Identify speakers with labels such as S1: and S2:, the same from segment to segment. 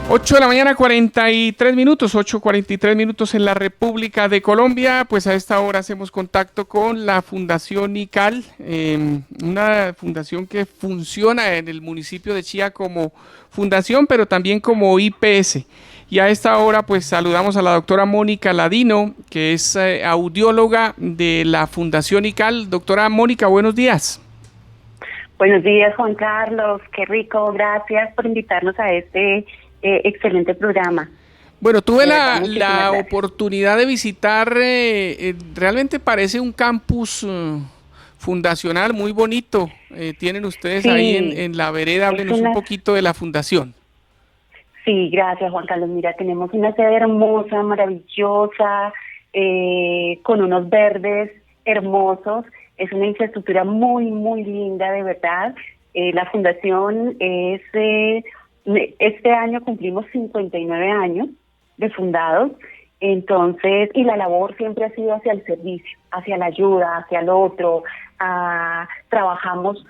S1: 8 de la mañana, 43 minutos, 8:43 en la República de Colombia. Pues a esta hora hacemos contacto con la Fundación ICAL, una fundación que funciona en el municipio de Chía como fundación, pero también como IPS. Y a esta hora pues saludamos a la doctora Mónica Ladino, que es audióloga de la Fundación ICAL. Doctora Mónica, buenos días.
S2: Buenos días, Juan Carlos. Qué rico. Gracias por invitarnos a este excelente programa.
S1: Bueno, tuve la oportunidad de visitar, realmente parece un campus fundacional muy bonito. Tienen ustedes ahí en la vereda. Háblenos un poquito de la fundación.
S2: Sí, gracias, Juan Carlos. Mira, tenemos una sede hermosa, maravillosa, con unos verdes hermosos. Es una infraestructura muy, muy linda, de verdad. La fundación es... este año cumplimos 59 años de fundados, entonces, y la labor siempre ha sido hacia el servicio, hacia la ayuda, hacia el otro. Trabajamos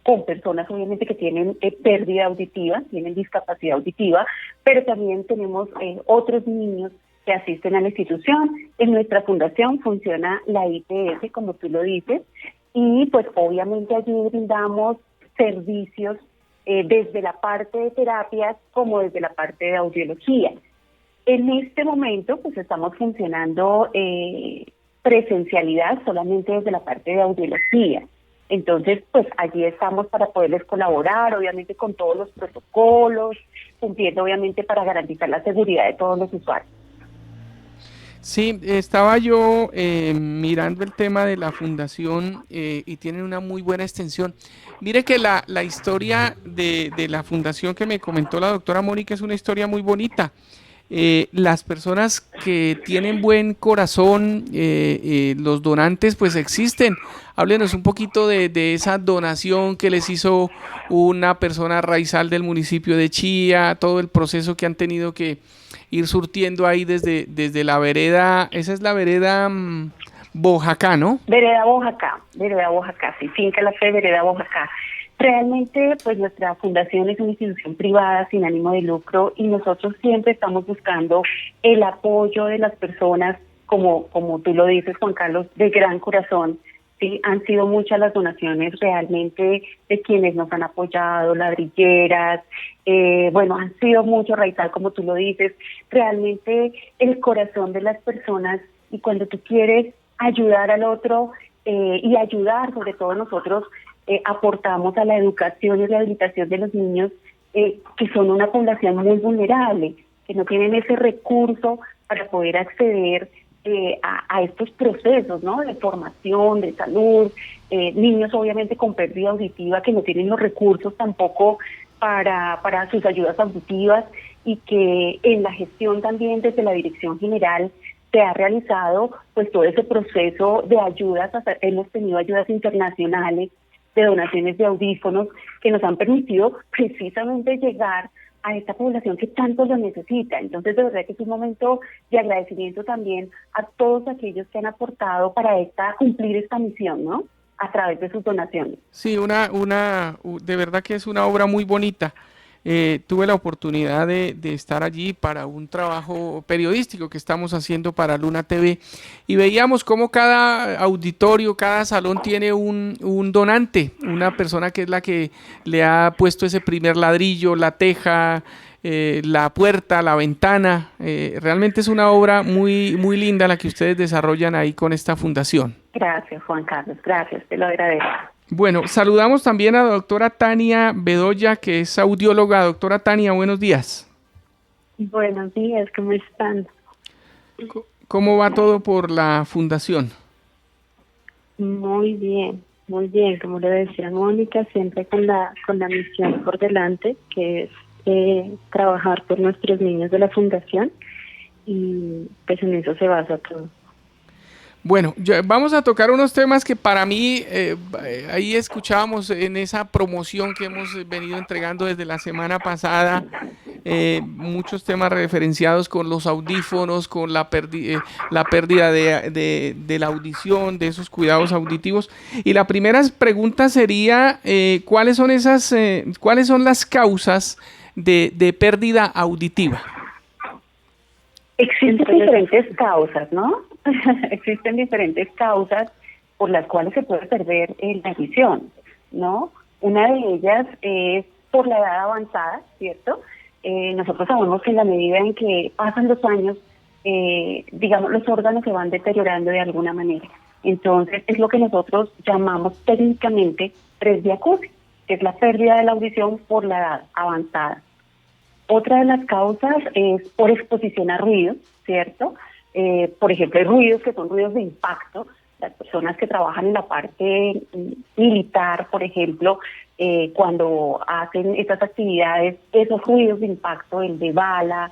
S2: con personas obviamente que tienen pérdida auditiva, tienen discapacidad auditiva, pero también tenemos otros niños que asisten a la institución. En nuestra fundación funciona la IPS, como tú lo dices, y pues obviamente allí brindamos servicios desde la parte de terapias como desde la parte de audiología. En este momento pues estamos funcionando presencialidad solamente desde la parte de audiología. Entonces pues allí estamos para poderles colaborar, obviamente con todos los protocolos, cumpliendo obviamente para garantizar la seguridad de todos los usuarios.
S1: Sí, estaba yo mirando el tema de la fundación y tienen una muy buena extensión. Mire que la historia de la fundación que me comentó la doctora Mónica es una historia muy bonita. Las personas que tienen buen corazón, los donantes, pues existen. Háblenos un poquito de esa donación que les hizo una persona raizal del municipio de Chía, todo el proceso que han tenido que ir surtiendo ahí desde la vereda. Esa es la vereda Bojacá, ¿no?
S2: Vereda Bojacá, sí, Finca La Fe, vereda Bojacá. Realmente, pues nuestra fundación es una institución privada sin ánimo de lucro y nosotros siempre estamos buscando el apoyo de las personas, como tú lo dices, Juan Carlos, de gran corazón. Sí, han sido muchas las donaciones realmente de quienes nos han apoyado, ladrilleras, han sido muchos, Raizal, como tú lo dices, realmente el corazón de las personas, y cuando tú quieres ayudar al otro y ayudar, sobre todo nosotros, aportamos a la educación y rehabilitación de los niños que son una población muy vulnerable, que no tienen ese recurso para poder acceder a estos procesos, ¿no? De formación, de salud, niños obviamente con pérdida auditiva que no tienen los recursos tampoco para sus ayudas auditivas, y que en la gestión también desde la Dirección General se ha realizado pues todo ese proceso de ayudas. Hemos tenido ayudas internacionales de donaciones de audífonos que nos han permitido precisamente llegar a esta población que tanto lo necesita. Entonces, de verdad que es un momento de agradecimiento también a todos aquellos que han aportado para cumplir esta misión, ¿no? A través de sus donaciones.
S1: Sí, de verdad que es una obra muy bonita. Tuve la oportunidad de estar allí para un trabajo periodístico que estamos haciendo para Luna TV y veíamos cómo cada auditorio, cada salón tiene un donante, una persona que es la que le ha puesto ese primer ladrillo, la teja, la puerta, la ventana. Realmente es una obra muy, muy linda la que ustedes desarrollan ahí con esta fundación.
S2: Gracias, Juan Carlos, gracias, te lo agradezco.
S1: Bueno, saludamos también a la doctora Tania Bedoya, que es audióloga. Doctora Tania, buenos días.
S3: Buenos días, ¿cómo están?
S1: ¿Cómo va todo por la fundación?
S3: Muy bien, como le decía Mónica, siempre con la misión por delante, que es trabajar por nuestros niños de la fundación, y pues en eso se basa todo.
S1: Bueno, vamos a tocar unos temas que para mí, ahí escuchábamos en esa promoción que hemos venido entregando desde la semana pasada, muchos temas referenciados con los audífonos, con la pérdida de la audición, de esos cuidados auditivos. Y la primera pregunta sería, ¿cuáles son las causas de pérdida auditiva?
S2: Existen diferentes causas, ¿no? Existen diferentes causas por las cuales se puede perder la visión, ¿no? Una de ellas es por la edad avanzada, ¿cierto? Nosotros sabemos que en la medida en que pasan los años, digamos, los órganos se van deteriorando de alguna manera. Entonces, es lo que nosotros llamamos técnicamente presbiacusia, que es la pérdida de la audición por la edad avanzada. Otra de las causas es por exposición a ruidos, ¿cierto? Por ejemplo, hay ruidos que son ruidos de impacto. Las personas que trabajan en la parte militar, por ejemplo, cuando hacen estas actividades, esos ruidos de impacto, el de bala,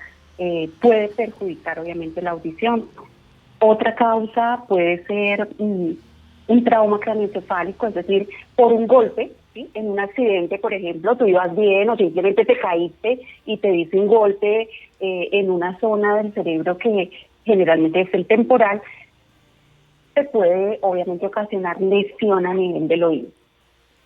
S2: puede perjudicar obviamente la audición. Otra causa puede ser un trauma craneoencefálico, es decir, por un golpe, ¿sí? En un accidente, por ejemplo, tú ibas bien o simplemente te caíste y te diste un golpe en una zona del cerebro que generalmente es el temporal, se puede obviamente ocasionar lesión a nivel del oído.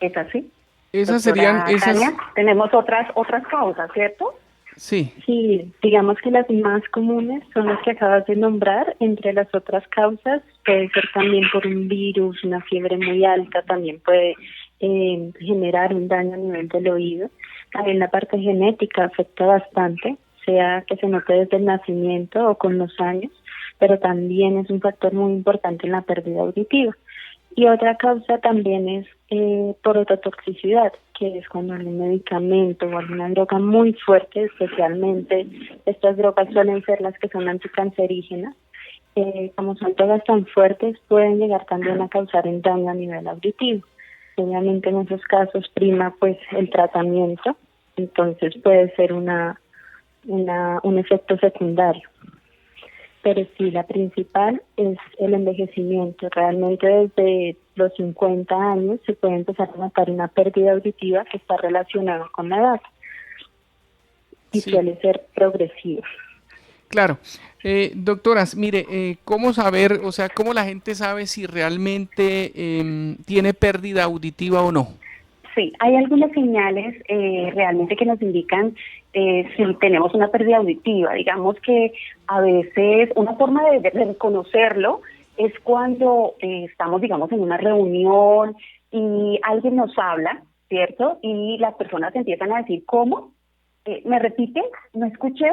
S2: ¿Es así?
S1: Esas
S2: Doctora
S1: serían esas.
S2: Tania, tenemos otras causas, ¿cierto?
S1: Sí.
S3: Sí, digamos que las más comunes son las que acabas de nombrar. Entre las otras causas puede ser también por un virus, una fiebre muy alta, también puede generar un daño a nivel del oído. También la parte genética afecta bastante, sea que se note desde el nacimiento o con los años, pero también es un factor muy importante en la pérdida auditiva. Y otra causa también es por ototoxicidad, que es cuando algún medicamento o alguna droga muy fuerte, especialmente estas drogas suelen ser las que son anticancerígenas, como son todas tan fuertes, pueden llegar también a causar un daño a nivel auditivo. Obviamente en esos casos prima pues el tratamiento, entonces puede ser un efecto secundario. Pero sí, la principal es el envejecimiento. Realmente desde los 50 años se puede empezar a notar una pérdida auditiva que está relacionada con la edad y
S1: Sí.
S3: suele ser progresiva.
S1: Claro. Doctoras, mire, ¿cómo saber, o sea, cómo la gente sabe si realmente tiene pérdida auditiva o no?
S2: Sí, hay algunas señales realmente que nos indican si tenemos una pérdida auditiva. Digamos que a veces una forma de reconocerlo es cuando estamos, digamos, en una reunión y alguien nos habla, ¿cierto? Y las personas empiezan a decir, ¿cómo? ¿Me repite? ¿No escuché?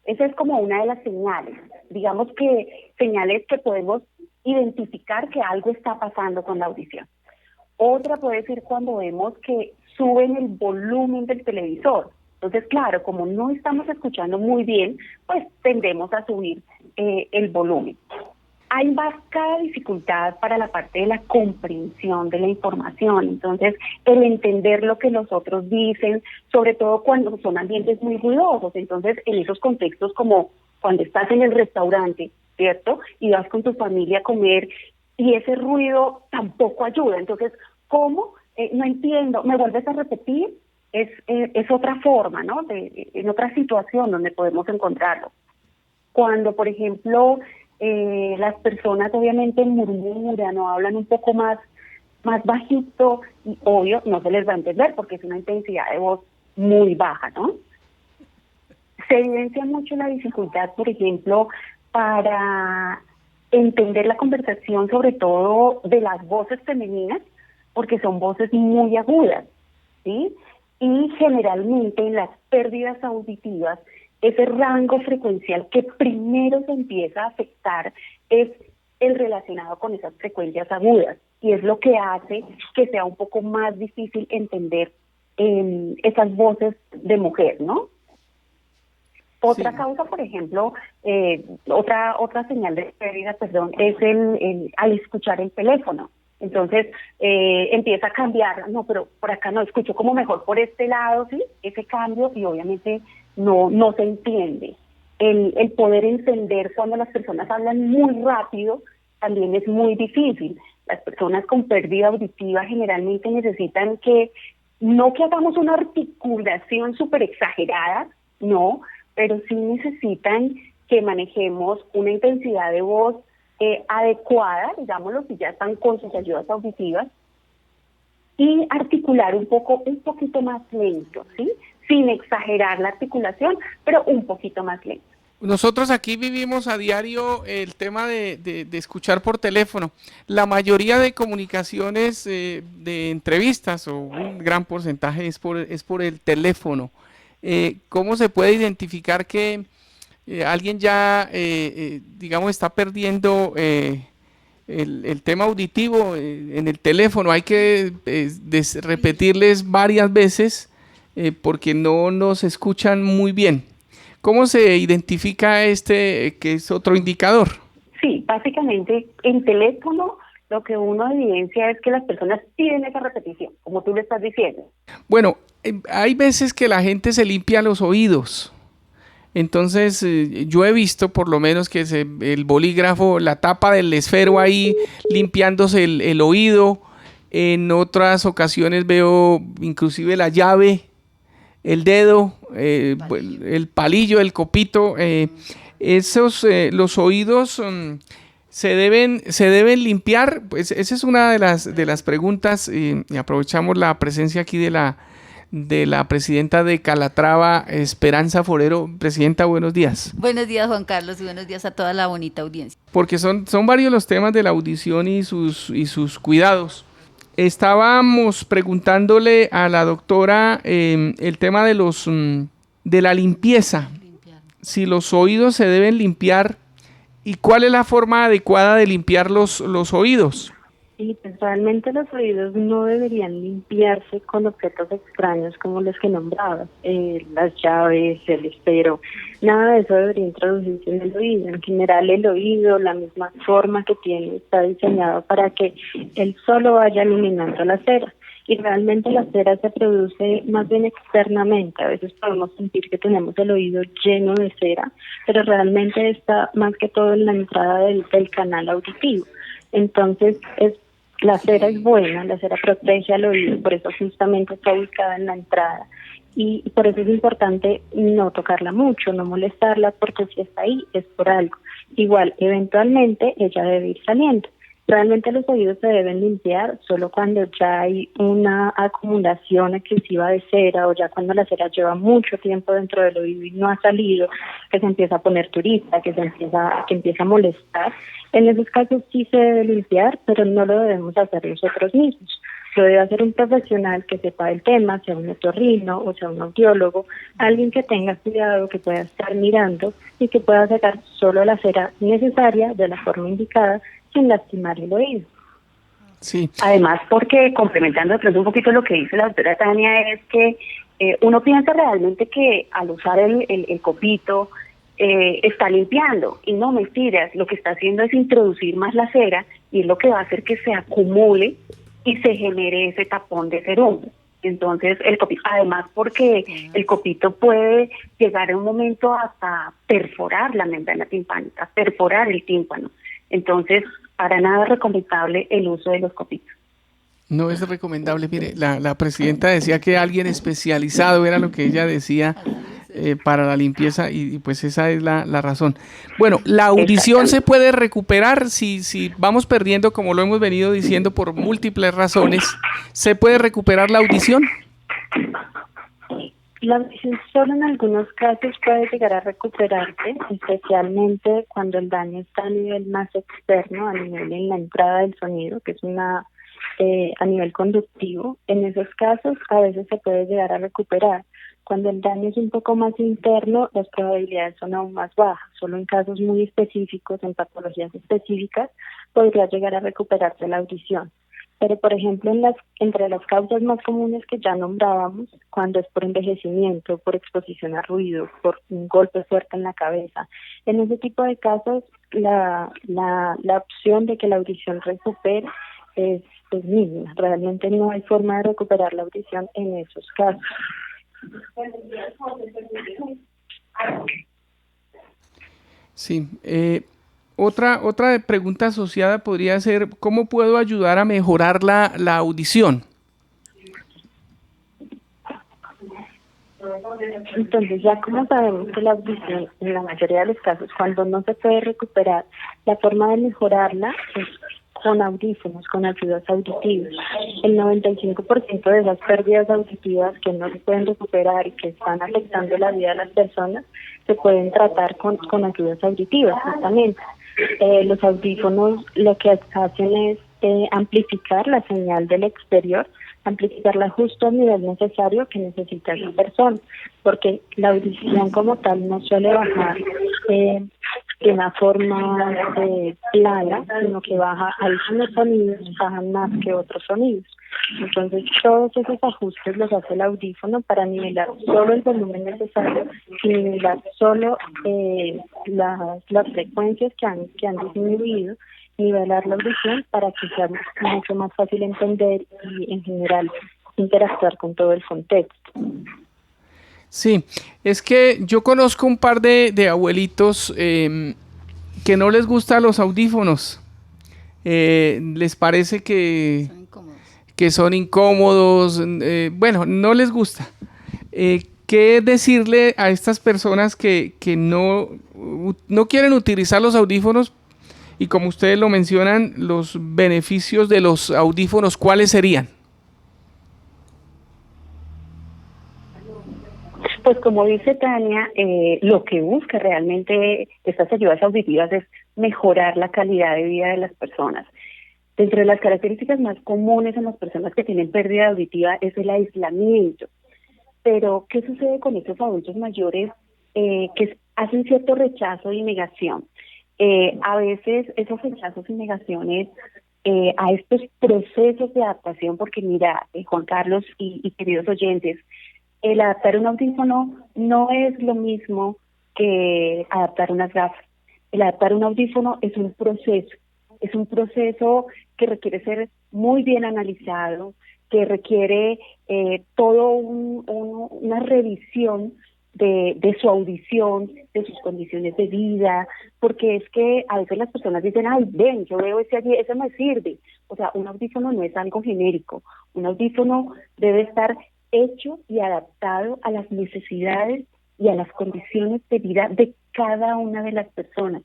S2: Esa es como una de las señales. Digamos que señales que podemos identificar que algo está pasando con la audición. Otra puede ser cuando vemos que suben el volumen del televisor. Entonces, claro, como no estamos escuchando muy bien, pues tendemos a subir el volumen. Hay cada dificultad para la parte de la comprensión de la información. Entonces, el entender lo que los otros dicen, sobre todo cuando son ambientes muy ruidosos. Entonces, en esos contextos como cuando estás en el restaurante, ¿cierto? Y vas con tu familia a comer y ese ruido tampoco ayuda. Entonces, ¿cómo? No entiendo. ¿Me vuelves a repetir? Es otra forma, ¿no? En otra situación donde podemos encontrarlo. Cuando, por ejemplo, las personas obviamente murmuran o hablan un poco más bajito, y obvio no se les va a entender porque es una intensidad de voz muy baja, ¿no? Se evidencia mucho la dificultad, por ejemplo, para entender la conversación, sobre todo de las voces femeninas, porque son voces muy agudas, ¿sí? Y generalmente en las pérdidas auditivas, ese rango frecuencial que primero se empieza a afectar es el relacionado con esas frecuencias agudas, y es lo que hace que sea un poco más difícil entender esas voces de mujer, ¿no? Otra causa, por ejemplo, otra señal de pérdida, es al escuchar el teléfono. Entonces empieza a cambiar, no, pero por acá no, escucho como mejor por este lado, ¿sí? Ese cambio, y obviamente no se entiende. El poder entender cuando las personas hablan muy rápido también es muy difícil. Las personas con pérdida auditiva generalmente necesitan no que hagamos una articulación súper exagerada, no, pero sí necesitan que manejemos una intensidad de voz adecuada, digámoslo, si ya están con sus ayudas auditivas, y articular un poquito más lento, ¿sí? sin exagerar la articulación, pero un poquito más lento.
S1: Nosotros aquí vivimos a diario el tema de escuchar por teléfono. La mayoría de comunicaciones de entrevistas, o un gran porcentaje es por el teléfono. ¿Cómo se puede identificar que alguien ya, digamos, está perdiendo el tema auditivo en el teléfono? Hay que repetirles varias veces porque no nos escuchan muy bien. ¿Cómo se identifica que es otro indicador?
S2: Sí, básicamente en teléfono lo que uno evidencia es que las personas piden esa repetición, como tú le estás diciendo.
S1: Bueno, hay veces que la gente se limpia los oídos. Entonces, yo he visto por lo menos que el bolígrafo, la tapa del esfero ahí limpiándose el oído. En otras ocasiones veo inclusive la llave, el dedo, el palillo, el copito. Los oídos se deben limpiar. Pues esa es una de las preguntas, y aprovechamos la presencia aquí de la presidenta de Calatrava, Esperanza Forero. Presidenta, buenos días.
S4: Buenos días, Juan Carlos, y buenos días a toda la bonita audiencia.
S1: Porque son varios los temas de la audición y sus cuidados. Estábamos preguntándole a la doctora el tema de la limpieza, si los oídos se deben limpiar y cuál es la forma adecuada de limpiar los oídos.
S3: Y pues realmente los oídos no deberían limpiarse con objetos extraños como los que nombrabas, las llaves, el esfero, nada de eso debería introducirse en el oído. En general el oído, la misma forma que tiene, está diseñado para que él solo vaya eliminando la cera. Y realmente la cera se produce más bien externamente. A veces podemos sentir que tenemos el oído lleno de cera, pero realmente está más que todo en la entrada del canal auditivo. Entonces, la cera es buena, la cera protege al oído, por eso justamente está ubicada en la entrada. Y por eso es importante no tocarla mucho, no molestarla, porque si está ahí es por algo. Igual, eventualmente ella debe ir saliendo. Realmente los oídos se deben limpiar solo cuando ya hay una acumulación excesiva de cera o ya cuando la cera lleva mucho tiempo dentro del oído y no ha salido, que se empieza a poner turista, que empieza a molestar. En esos casos sí se debe limpiar, pero no lo debemos hacer nosotros mismos. Lo debe hacer un profesional que sepa el tema, sea un otorrino o sea un audiólogo, alguien que tenga cuidado, que pueda estar mirando y que pueda sacar solo la cera necesaria de la forma indicada sin lastimar el oído.
S1: Sí.
S2: Además, porque complementando de pronto un poquito lo que dice la doctora Tania, es que uno piensa realmente que al usar el copito está limpiando, y no, mentiras, lo que está haciendo es introducir más la cera y es lo que va a hacer que se acumule y se genere ese tapón de cerumen. Entonces, el copito, además porque el copito puede llegar en un momento hasta perforar la membrana timpánica, perforar el tímpano. Entonces, para nada es recomendable el uso de los copitos.
S1: No es recomendable. Mire, la presidenta decía que alguien especializado era lo que ella decía para la limpieza y pues esa es la razón. Bueno, la audición se puede recuperar si vamos perdiendo, como lo hemos venido diciendo, por múltiples razones. ¿Se puede recuperar la audición?
S3: La audición solo en algunos casos puede llegar a recuperarse, especialmente cuando el daño está a nivel más externo, a nivel en la entrada del sonido, que es a nivel conductivo. En esos casos a veces se puede llegar a recuperar. Cuando el daño es un poco más interno, las probabilidades son aún más bajas. Solo en casos muy específicos, en patologías específicas, podría llegar a recuperarse la audición. Pero, por ejemplo, entre las causas más comunes que ya nombrábamos, cuando es por envejecimiento, por exposición a ruido, por un golpe fuerte en la cabeza, en ese tipo de casos, la opción de que la audición recupere es mínima. Realmente no hay forma de recuperar la audición en esos casos.
S1: Sí. Otra pregunta asociada podría ser, ¿cómo puedo ayudar a mejorar la audición?
S3: Entonces, ya como sabemos que la audición, en la mayoría de los casos, cuando no se puede recuperar, la forma de mejorarla es con audífonos, con ayudas auditivas. El 95% de esas pérdidas auditivas que no se pueden recuperar y que están afectando la vida de las personas se pueden tratar con ayudas auditivas, justamente. Los audífonos lo que hacen es amplificar la señal del exterior, amplificarla justo al nivel necesario que necesita esa persona, porque la audición como tal no suele bajar de una forma plana, sino que baja algunos sonidos, bajan más que otros sonidos. Entonces todos esos ajustes los hace el audífono para nivelar solo el volumen necesario y nivelar solo las frecuencias que han disminuido, nivelar la audición para que sea mucho más fácil entender y en general interactuar con todo el contexto.
S1: Sí, es que yo conozco un par de abuelitos que no les gustan los audífonos. Les parece que son incómodos. Bueno, no les gusta. ¿Qué decirle a estas personas que no quieren utilizar los audífonos? Y como ustedes lo mencionan, los beneficios de los audífonos, ¿cuáles serían?
S2: Pues como dice Tania, lo que busca realmente estas ayudas auditivas es mejorar la calidad de vida de las personas. Dentro de las características más comunes en las personas que tienen pérdida auditiva es el aislamiento. Pero, ¿qué sucede con estos adultos mayores que hacen cierto rechazo y negación? A veces esos rechazos y negaciones a estos procesos de adaptación, porque mira, Juan Carlos y queridos oyentes, el adaptar un audífono no es lo mismo que adaptar unas gafas. El adaptar un audífono es un proceso que requiere ser muy bien analizado, que requiere todo una revisión de su audición, de sus condiciones de vida, porque es que a veces las personas dicen, ay, ven, yo veo ese allí, eso me sirve. O sea, un audífono no es algo genérico, un audífono debe estar hecho y adaptado a las necesidades y a las condiciones de vida de cada una de las personas,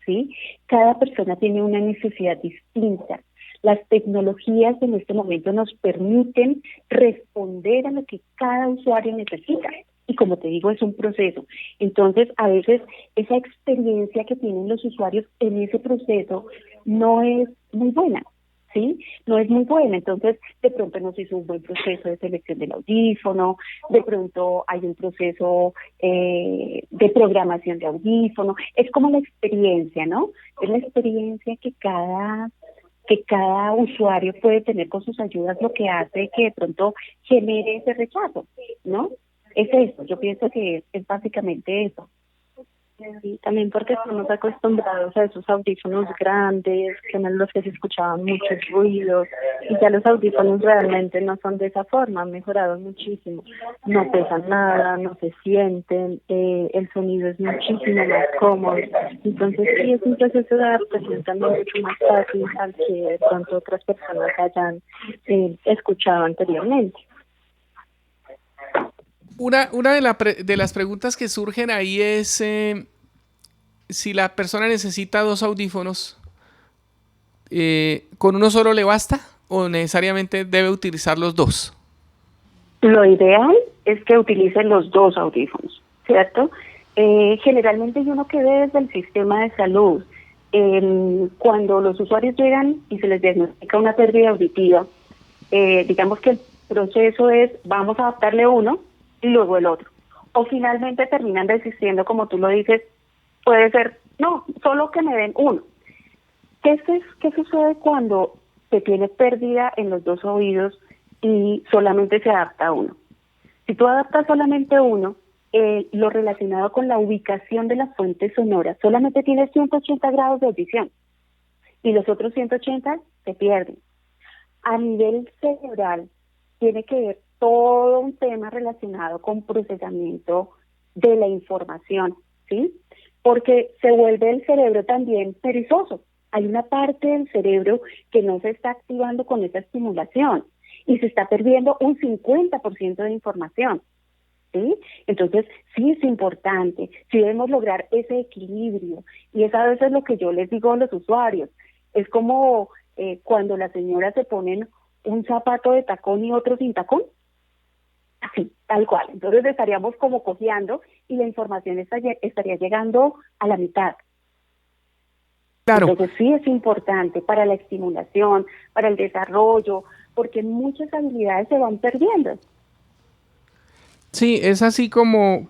S2: ¿sí? Cada persona tiene una necesidad distinta. Las tecnologías en este momento nos permiten responder a lo que cada usuario necesita. Y como te digo, es un proceso. Entonces, a veces esa experiencia que tienen los usuarios en ese proceso no es muy buena, ¿sí? No es muy buena. Entonces, de pronto no se hizo un buen proceso de selección del audífono, de pronto hay un proceso de programación de audífono. Es como la experiencia, ¿no? Es la experiencia que cada usuario puede tener con sus ayudas, lo que hace que de pronto genere ese rechazo, ¿no? Es eso, yo pienso que es básicamente eso.
S3: Sí, también porque estamos acostumbrados a esos audífonos grandes, que en los que se escuchaban muchos ruidos, y ya los audífonos realmente no son de esa forma, han mejorado muchísimo. No pesan nada, no se sienten, el sonido es muchísimo más cómodo. Entonces sí, es un proceso de adaptación también mucho más fácil al que de pronto otras personas hayan escuchado anteriormente.
S1: Una de las preguntas que surgen ahí es si la persona necesita dos audífonos, ¿con uno solo le basta o necesariamente debe utilizar los dos?
S2: Lo ideal es que utilicen los dos audífonos, ¿cierto? Generalmente uno que ve desde el sistema de salud, cuando los usuarios llegan y se les diagnostica una pérdida auditiva, digamos que el proceso es, vamos a adaptarle uno y luego el otro. O finalmente terminan desistiendo, como tú lo dices, puede ser, no, solo que me den uno. ¿Qué sucede cuando se tiene pérdida en los dos oídos y solamente se adapta a uno? Si tú adaptas solamente uno, lo relacionado con la ubicación de las fuentes sonoras, solamente tienes 180 grados de audición y los otros 180 se pierden. A nivel cerebral, tiene que ver todo un tema relacionado con procesamiento de la información, ¿sí? Porque se vuelve el cerebro también perezoso. Hay una parte del cerebro que no se está activando con esa estimulación y se está perdiendo un 50% de información, ¿sí? Entonces, sí es importante, sí debemos lograr ese equilibrio y es a veces lo que yo les digo a los usuarios. Es como cuando las señoras se ponen un zapato de tacón y otro sin tacón, así, tal cual. Entonces estaríamos como cojeando y la información estaría llegando a la mitad.
S1: Claro.
S2: Entonces sí es importante para la estimulación, para el desarrollo, porque muchas habilidades se van perdiendo.
S1: Sí, es así como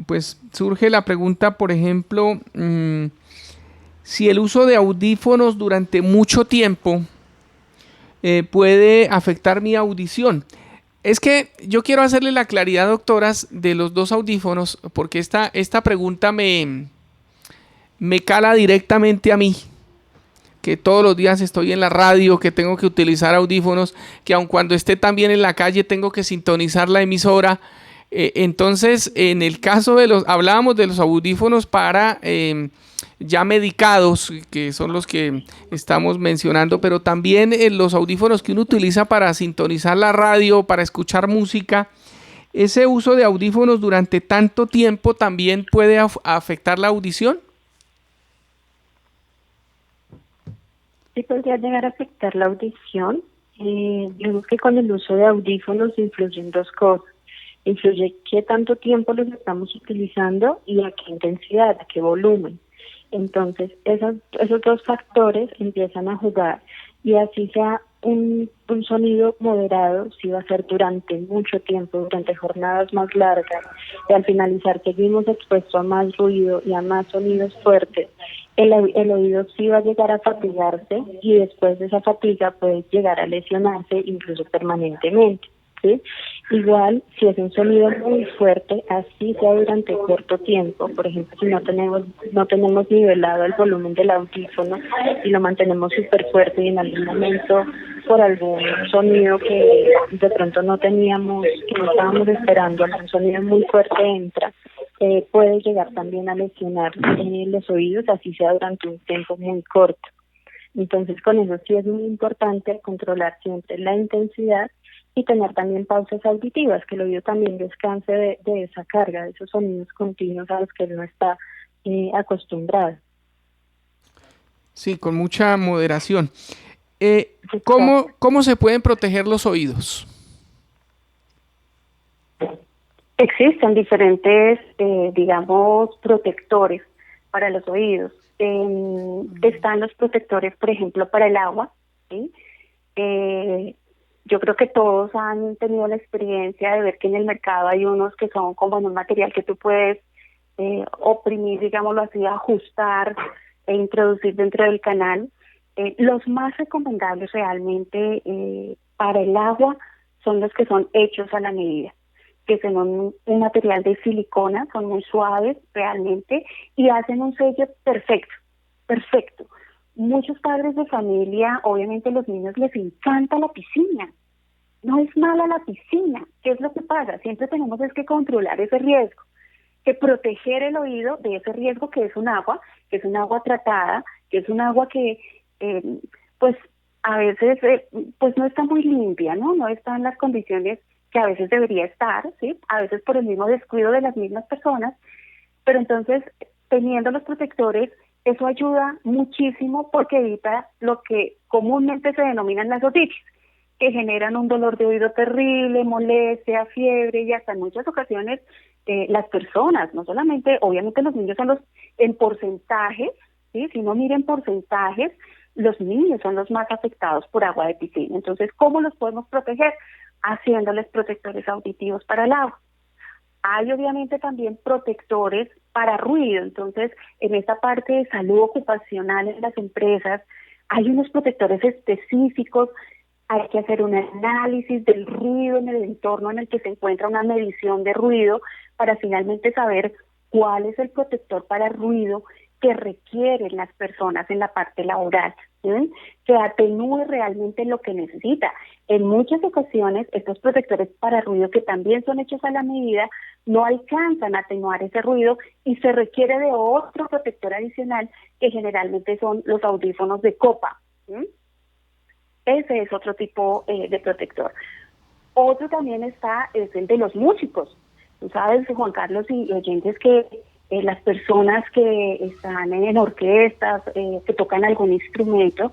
S1: pues surge la pregunta, por ejemplo, si el uso de audífonos durante mucho tiempo puede afectar mi audición. Es que yo quiero hacerle la claridad, doctoras, de los dos audífonos, porque esta pregunta me cala directamente a mí, que todos los días estoy en la radio, que tengo que utilizar audífonos, que aun cuando esté también en la calle tengo que sintonizar la emisora. Entonces, en el caso hablábamos de los audífonos para ya medicados, que son los que estamos mencionando, pero también los audífonos que uno utiliza para sintonizar la radio, para escuchar música. ¿Ese uso de audífonos durante tanto tiempo también puede afectar la audición?
S3: Sí, podría llegar a afectar la audición. Digamos que con el uso de audífonos influyen dos cosas. Influye qué tanto tiempo los estamos utilizando y a qué intensidad, a qué volumen. Entonces, esos dos factores empiezan a jugar, y así sea un sonido moderado, si va a ser durante mucho tiempo, durante jornadas más largas, y al finalizar seguimos expuestos a más ruido y a más sonidos fuertes, el oído sí va a llegar a fatigarse, y después de esa fatiga puede llegar a lesionarse incluso permanentemente. ¿Sí? Igual, si es un sonido muy fuerte, así sea durante corto tiempo, por ejemplo, si no tenemos nivelado el volumen del audífono y lo mantenemos súper fuerte, y en algún momento por algún sonido que de pronto no teníamos, que no estábamos esperando, algún sonido muy fuerte entra, puede llegar también a lesionar los oídos, así sea durante un tiempo muy corto. Entonces, con eso sí es muy importante controlar siempre la intensidad y tener también pausas auditivas, que el oído también descanse de esa carga, de esos sonidos continuos a los que él no está acostumbrado.
S1: Sí, con mucha moderación. ¿Cómo se pueden proteger los oídos?
S2: Existen diferentes, digamos, protectores para los oídos. Están los protectores, por ejemplo, para el agua, ¿sí? Yo creo que todos han tenido la experiencia de ver que en el mercado hay unos que son como en un material que tú puedes oprimir, digámoslo así, ajustar e introducir dentro del canal. Los más recomendables realmente para el agua son los que son hechos a la medida, que son un material de silicona, son muy suaves realmente y hacen un sello perfecto. Muchos padres de familia, obviamente a los niños les encanta la piscina. No es mala la piscina. ¿Qué es lo que pasa? Siempre tenemos que controlar ese riesgo, que proteger el oído de ese riesgo que es un agua tratada, que es un agua que pues a veces pues no está muy limpia, no está en las condiciones que a veces debería estar, ¿sí? A veces por el mismo descuido de las mismas personas, pero entonces teniendo los protectores, eso ayuda muchísimo porque evita lo que comúnmente se denominan las otitis, que generan un dolor de oído terrible, molestia, fiebre, y hasta en muchas ocasiones las personas, no solamente, obviamente los niños son en porcentajes, ¿sí? Si no miren porcentajes, los niños son los más afectados por agua de piscina. Entonces, ¿cómo los podemos proteger? Haciéndoles protectores auditivos para el agua. Hay obviamente también protectores para ruido. Entonces, en esta parte de salud ocupacional en las empresas, hay unos protectores específicos. Hay que hacer un análisis del ruido en el entorno en el que se encuentra, una medición de ruido, para finalmente saber cuál es el protector para ruido que requieren las personas en la parte laboral, ¿sí? Que atenúe realmente lo que necesita. En muchas ocasiones, estos protectores para ruido, que también son hechos a la medida, no alcanzan a atenuar ese ruido y se requiere de otro protector adicional, que generalmente son los audífonos de copa, ¿sí? Ese es otro tipo de protector. Otro también es el de los músicos. Tú sabes, Juan Carlos y oyentes, que las personas que están en orquestas, que tocan algún instrumento,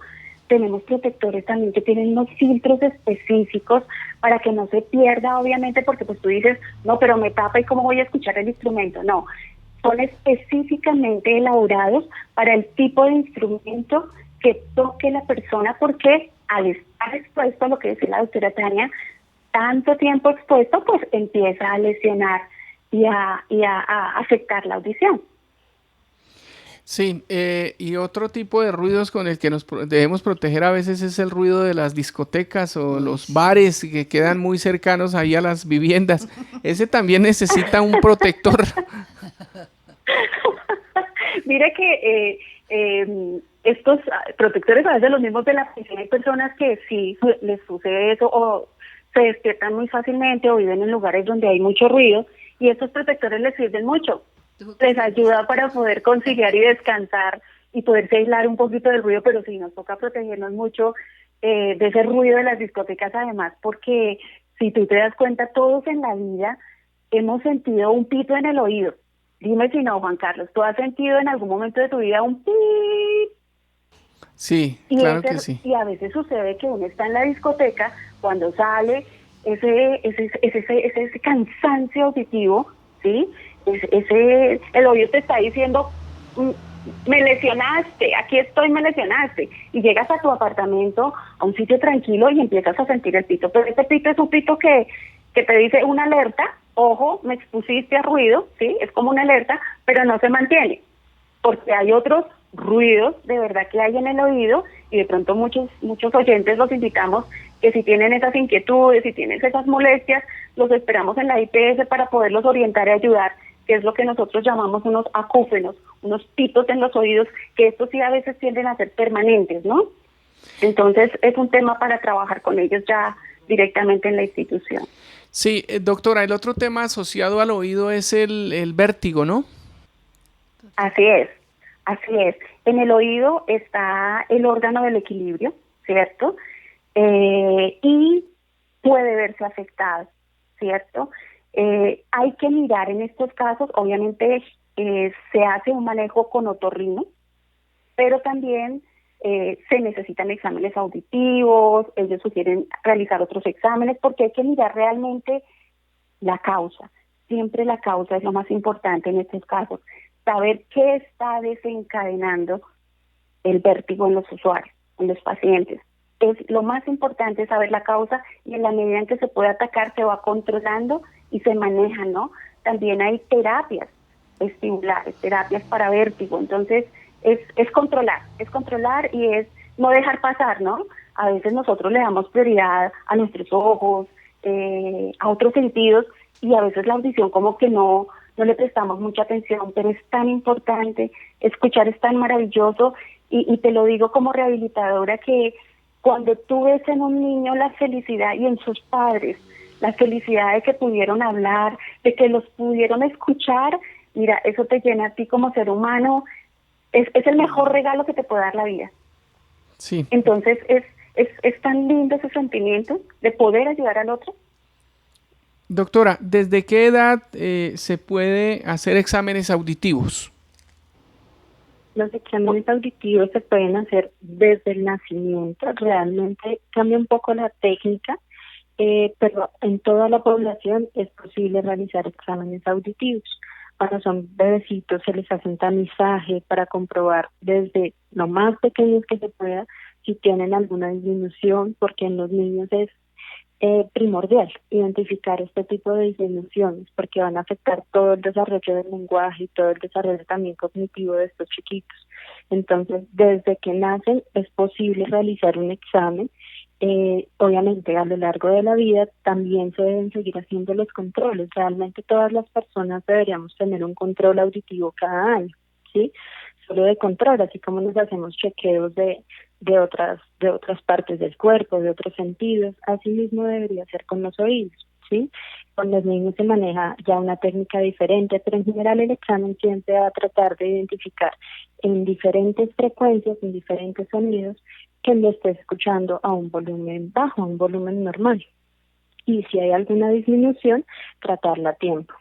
S2: tenemos protectores también que tienen unos filtros específicos para que no se pierda, obviamente, porque pues tú dices, no, pero me tapa y cómo voy a escuchar el instrumento. No, son específicamente elaborados para el tipo de instrumento que toque la persona, porque al estar expuesto, lo que decía la doctora Tania, tanto tiempo expuesto, pues empieza a lesionar y a afectar la audición.
S1: Sí, y otro tipo de ruidos con el que nos debemos proteger a veces es el ruido de las discotecas o los bares que quedan muy cercanos ahí a las viviendas. Ese también necesita un protector.
S2: Mire que estos protectores, a veces los mismos de la prisión, hay personas que sí les sucede eso o se despiertan muy fácilmente o viven en lugares donde hay mucho ruido, y estos protectores les sirven mucho. Les ayuda para poder conciliar y descansar y poderse aislar un poquito del ruido, pero sí nos toca protegernos mucho de ese ruido de las discotecas, además, porque si tú te das cuenta, todos en la vida hemos sentido un pito en el oído. Dime si no, Juan Carlos, ¿tú has sentido en algún momento de tu vida un pip?
S1: Sí, claro que sí.
S2: Y a veces sucede que uno está en la discoteca, cuando sale ese cansancio auditivo, ¿sí? El oído te está diciendo, me lesionaste, aquí estoy, me lesionaste, y llegas a tu apartamento, a un sitio tranquilo, y empiezas a sentir el pito, pero este pito es un pito que te dice una alerta, ojo, me expusiste a ruido, ¿sí? Es como una alerta, pero no se mantiene, porque hay otros ruidos de verdad que hay en el oído, y de pronto muchos oyentes los invitamos que si tienen esas inquietudes, si tienen esas molestias, los esperamos en la IPS para poderlos orientar y ayudar, que es lo que nosotros llamamos unos acúfenos, unos pitos en los oídos, que estos sí a veces tienden a ser permanentes, ¿no? Entonces es un tema para trabajar con ellos ya directamente en la institución.
S1: Sí, doctora, el otro tema asociado al oído es el vértigo, ¿no?
S2: Así es. En el oído está el órgano del equilibrio, ¿cierto? Y puede verse afectado, ¿cierto? Hay que mirar en estos casos, obviamente se hace un manejo con otorrino, pero también se necesitan exámenes auditivos, ellos sugieren realizar otros exámenes, porque hay que mirar realmente la causa. Siempre la causa es lo más importante en estos casos. Saber qué está desencadenando el vértigo en los usuarios, en los pacientes. Es lo más importante, saber la causa, y en la medida en que se puede atacar se va controlando y se maneja, ¿no? También hay terapias vestibulares, terapias para vértigo. Entonces es controlar y es no dejar pasar, ¿no? A veces nosotros le damos prioridad a nuestros ojos, a otros sentidos, y a veces la audición como que no le prestamos mucha atención, pero es tan importante, escuchar es tan maravilloso, y te lo digo como rehabilitadora, que cuando tú ves en un niño la felicidad, y en sus padres la felicidad de que pudieron hablar, de que los pudieron escuchar, mira, eso te llena a ti como ser humano, es el mejor regalo que te puede dar la vida.
S1: Sí.
S2: Entonces es tan lindo ese sentimiento de poder ayudar al otro.
S1: Doctora, ¿desde qué edad se puede hacer exámenes auditivos?
S3: Los exámenes auditivos se pueden hacer desde el nacimiento. Realmente cambia un poco la técnica, pero en toda la población es posible realizar exámenes auditivos. Cuando son bebecitos se les hace un tamizaje para comprobar desde lo más pequeños que se pueda si tienen alguna disminución, porque en los niños es primordial identificar este tipo de disminuciones, porque van a afectar todo el desarrollo del lenguaje y todo el desarrollo también cognitivo de estos chiquitos. Entonces, desde que nacen es posible realizar un examen. Obviamente a lo largo de la vida también se deben seguir haciendo los controles. Realmente todas las personas deberíamos tener un control auditivo cada año, ¿sí? Solo de control, así como nos hacemos chequeos de otras partes del cuerpo, de otros sentidos, así mismo debería ser con los oídos, ¿sí? Con los niños se maneja ya una técnica diferente, pero en general el examen siempre va a tratar de identificar en diferentes frecuencias, en diferentes sonidos, que lo esté escuchando a un volumen bajo, a un volumen normal. Y si hay alguna disminución, tratarla a tiempo.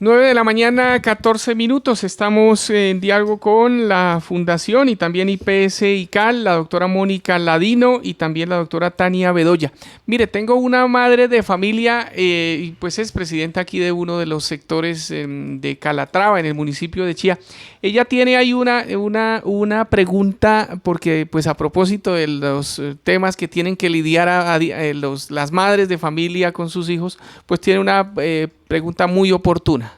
S1: 9 de la mañana, 14 minutos. Estamos en diálogo con la Fundación y también IPS ICAL, la doctora Mónica Ladino y también la doctora Tania Bedoya. Mire, tengo una madre de familia y pues es presidenta aquí de uno de los sectores de Calatrava, en el municipio de Chía. Ella tiene ahí una pregunta porque pues a propósito de los temas que tienen que lidiar las madres de familia con sus hijos, pues tiene una pregunta muy oportuna.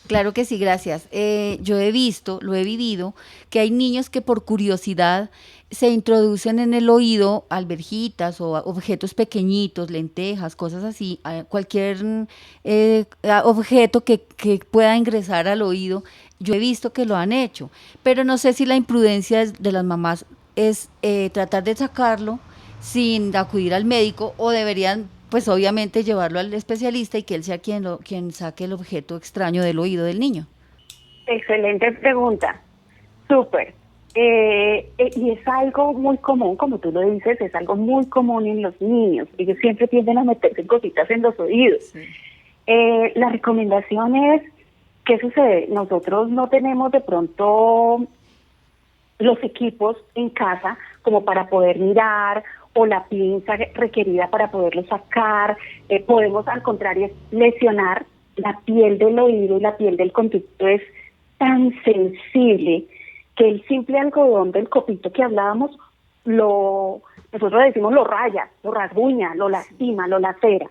S4: Claro que sí, gracias. Yo lo he vivido, que hay niños que por curiosidad se introducen en el oído alverjitas o objetos pequeñitos, lentejas, cosas así, cualquier objeto que pueda ingresar al oído. Yo he visto que lo han hecho, pero no sé si la imprudencia de las mamás es tratar de sacarlo sin acudir al médico, o deberían pues obviamente llevarlo al especialista y que él sea quien saque el objeto extraño del oído del niño.
S2: Excelente pregunta, súper. Y es algo muy común, como tú lo dices, es algo muy común en los niños. Ellos siempre tienden a meterse cositas en los oídos. Sí. La recomendación es, ¿qué sucede? Nosotros no tenemos de pronto los equipos en casa como para poder mirar, o la pinza requerida para poderlo sacar. Podemos al contrario lesionar la piel del oído, y la piel del conducto es tan sensible que el simple algodón del copito que hablábamos, nosotros decimos lo raya, lo rasguña, lo lastima, lo lacera.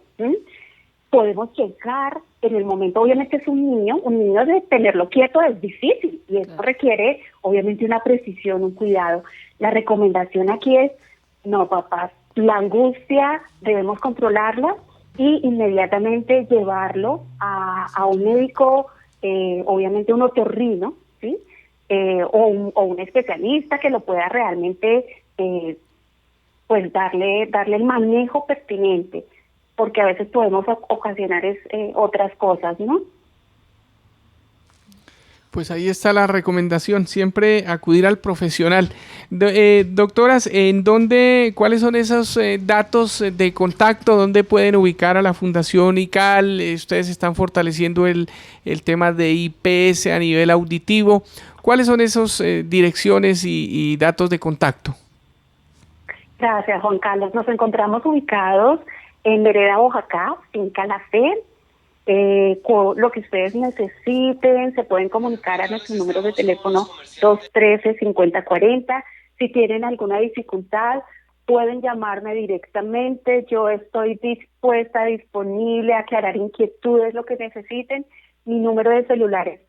S2: Podemos llegar en el momento, obviamente es un niño de tenerlo quieto es difícil, y eso requiere obviamente una precisión, un cuidado. La recomendación aquí es, no, papás, la angustia debemos controlarla y inmediatamente llevarlo a un médico, obviamente un otorrino, ¿sí? O un especialista que lo pueda realmente pues darle el manejo pertinente, porque a veces podemos ocasionar otras cosas, ¿no?
S1: Pues ahí está la recomendación, siempre acudir al profesional. Doctoras, ¿cuáles son esos datos de contacto? ¿Dónde pueden ubicar a la Fundación ICAL? Ustedes están fortaleciendo el tema de IPS a nivel auditivo. ¿Cuáles son esas direcciones y datos de contacto?
S2: Gracias, Juan Carlos. Nos encontramos ubicados en Vereda Boyacá, Finca La Fe. Lo que ustedes necesiten, se pueden comunicar a nuestro número de teléfono 213-5040. Si tienen alguna dificultad, pueden llamarme directamente. Yo estoy disponible a aclarar inquietudes, lo que necesiten. Mi número de celular es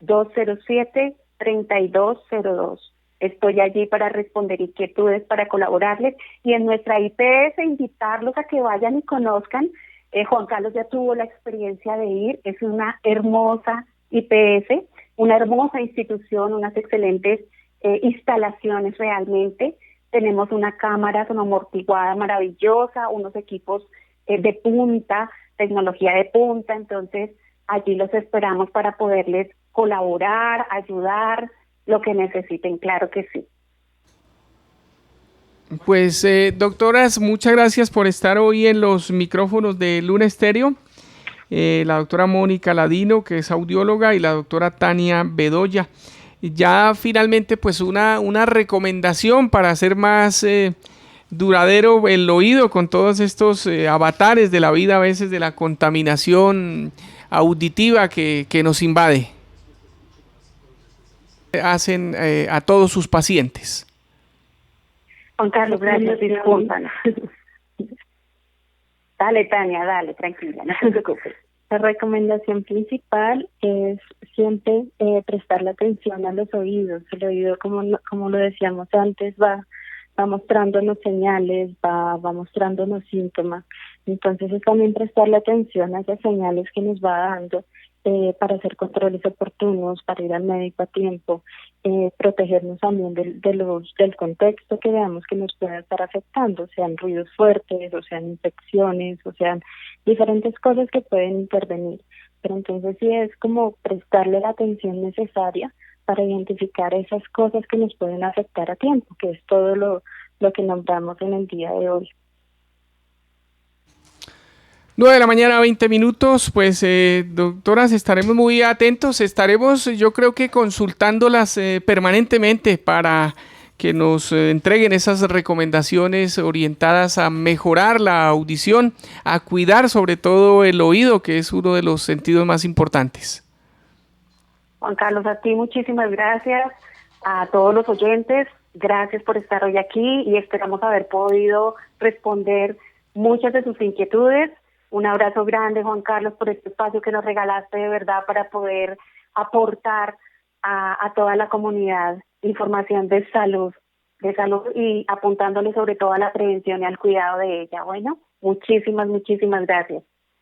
S2: 320-207-3202. Estoy allí para responder inquietudes, para colaborarles, y en nuestra IPS invitarlos a que vayan y conozcan. Juan Carlos ya tuvo la experiencia de ir, es una hermosa IPS, una hermosa institución, unas excelentes instalaciones realmente. Tenemos una cámara con amortiguada maravillosa, unos equipos de punta, tecnología de punta, entonces allí los esperamos para poderles colaborar, ayudar, lo que necesiten, claro que sí.
S1: Pues doctoras, muchas gracias por estar hoy en los micrófonos de Luna Estéreo. La doctora Mónica Ladino, que es audióloga, y la doctora Tania Bedoya. Ya finalmente pues una recomendación para hacer más duradero el oído con todos estos avatares de la vida, a veces de la contaminación auditiva que nos invade. Hacen a todos sus pacientes.
S2: Juan Carlos, gracias, discúlpanos. Dale, Tania, dale, tranquila, no te preocupes.
S3: La recomendación principal es siempre prestarle atención a los oídos. El oído, como lo decíamos antes, va mostrándonos señales, va mostrándonos síntomas. Entonces es también prestarle atención a esas señales que nos va dando para hacer controles oportunos, para ir al médico a tiempo, protegernos también del contexto que veamos que nos pueda estar afectando, sean ruidos fuertes, o sean infecciones, o sean diferentes cosas que pueden intervenir. Pero entonces sí es como prestarle la atención necesaria para identificar esas cosas que nos pueden afectar a tiempo, que es todo lo que nombramos en el día de hoy.
S1: 9 de la mañana, 20 minutos. Pues, doctoras, estaremos muy atentos. Estaremos, yo creo que consultándolas permanentemente para que nos entreguen esas recomendaciones orientadas a mejorar la audición, a cuidar sobre todo el oído, que es uno de los sentidos más importantes.
S2: Juan Carlos, a ti muchísimas gracias, a todos los oyentes, gracias por estar hoy aquí y esperamos haber podido responder muchas de sus inquietudes. Un abrazo grande, Juan Carlos, por este espacio que nos regalaste de verdad para poder aportar a toda la comunidad información de salud y apuntándole sobre todo a la prevención y al cuidado de ella. Bueno, muchísimas gracias.